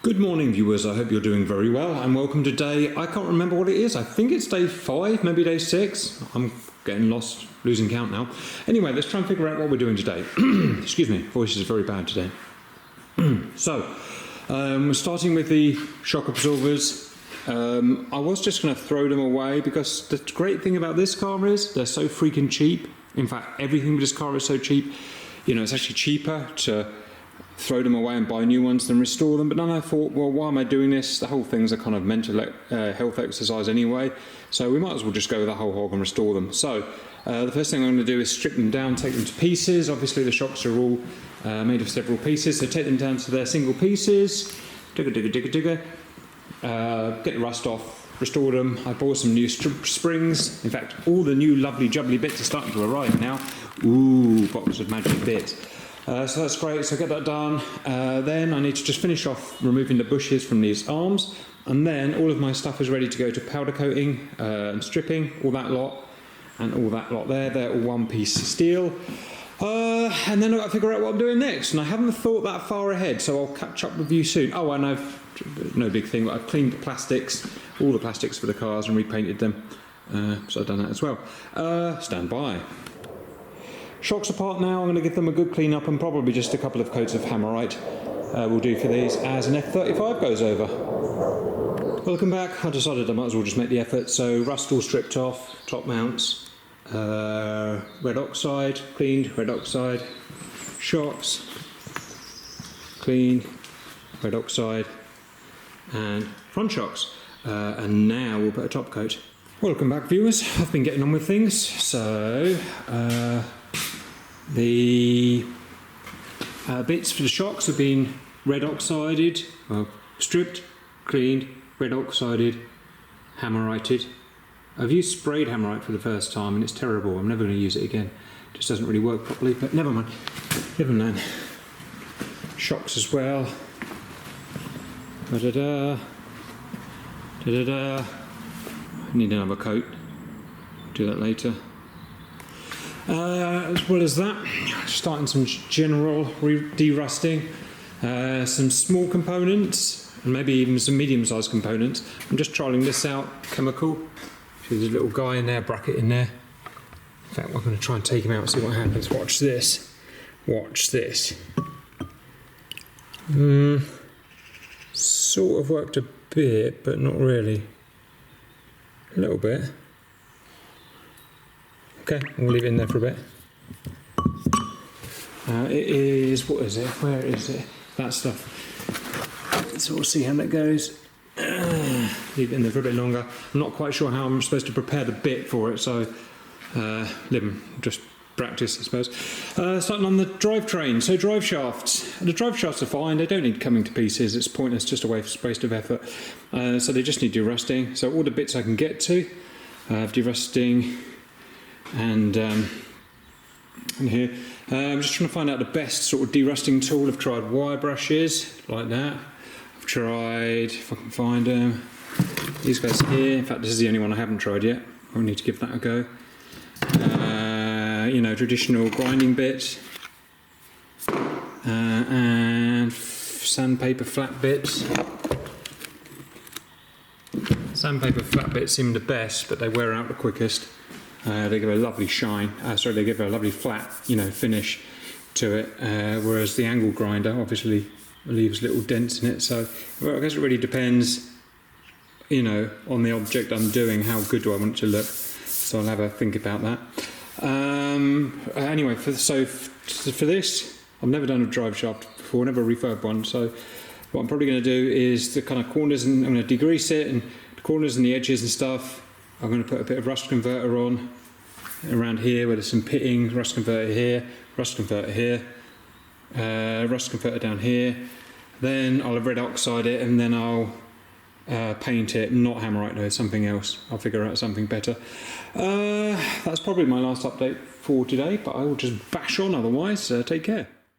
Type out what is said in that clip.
Good morning viewers, I hope you're doing very well and welcome to day, I can't remember what it is, I think it's day 5, maybe day 6, I'm getting lost, losing count now. Anyway, let's try and figure out what we're doing today. Excuse me, voice is very bad today. We're starting with the shock absorbers. I was just going to throw them away because the great thing about this car is they're so freaking cheap. In fact, everything with this car is so cheap, you know, it's actually cheaper to throw them away and buy new ones than restore them. But then I thought, well, why am I doing this? The whole thing's a kind of mental health exercise anyway, so we might as well just go with the whole hog and restore them. So the first thing I'm going to do is strip them down, take them to pieces. Obviously the shocks are all made of several pieces, so take them down to their single pieces, get the rust off, restore them. I bought some new springs. In fact, all the new lovely jubbly bits are starting to arrive now. Ooh, box of magic bits. So that's great, so get that done. Then I need to just finish off removing the bushes from these arms, and then all of my stuff is ready to go to powder coating and stripping, all that lot, and all that lot there. They're all one piece steel. And then I've got to figure out what I'm doing next, and I haven't thought that far ahead, so I'll catch up with you soon. Oh, and no big thing, but I've cleaned the plastics, all the plastics for the cars, and repainted them. So I've done that as well. Stand by. Shocks apart now, I'm going to give them a good clean up and probably just a couple of coats of Hammerite will do for these as an F35 goes over. Welcome back. I decided I might as well just make the effort, so rust all stripped off, top mounts, red oxide, cleaned, red oxide, shocks, clean, red oxide, and front shocks. And now we'll put a top coat. Welcome back viewers, I've been getting on with things, so the bits for the shocks have been red oxided, well, stripped, cleaned, red oxided, hammerited. I've used sprayed Hammerite for the first time and it's terrible. I'm never going to use it again. It just doesn't really work properly, but never mind. Never mind. Shocks as well. Da-da-da. Da-da-da. Need another coat. Do that later. As well as that, starting some general de-rusting, some small components, and maybe even some medium-sized components. I'm just trialling this out, chemical. There's a little guy in there, bracket in there. In fact, we're going to try and take him out and see what happens. Watch this. Watch this. Sort of worked a bit, but not really. A little bit. Okay, we'll leave it in there for a bit. It is, what is it? Where is it? That stuff. Let's all see how that goes. Leave it in there for a bit longer. I'm not quite sure how I'm supposed to prepare the bit for it, so just practice, I suppose. Starting on the drivetrain, so drive shafts. The drive shafts are fine, they don't need coming to pieces, it's pointless, just a waste of effort. So they just need de-rusting. So all the bits I can get to, de-rusting, and here. I'm just trying to find out the best sort of de-rusting tool. I've tried wire brushes, like that. I've tried, if I can find them, these guys here. In fact, this is the only one I haven't tried yet. I'll need to give that a go. You know, traditional grinding bits. And sandpaper flat bits. Sandpaper flat bits seem the best, but they wear out the quickest. They give a lovely shine, they give a lovely flat, you know, finish to it, whereas the angle grinder obviously leaves little dents in it, so well, I guess it really depends, you know, on the object I'm doing, how good do I want it to look, so I'll have a think about that. Anyway, for this, I've never done a drive shaft before, never a refurb one, so what I'm probably going to do is the kind of corners, and I'm going to degrease it, and the corners and the edges and stuff. I'm going to put a bit of rust converter on around here where there's some pitting, rust converter here, rust converter here, rust converter down here. Then I'll red oxide it and then I'll paint it, not Hammerite though, something else. I'll figure out something better. That's probably my last update for today, but I will just bash on otherwise. Take care.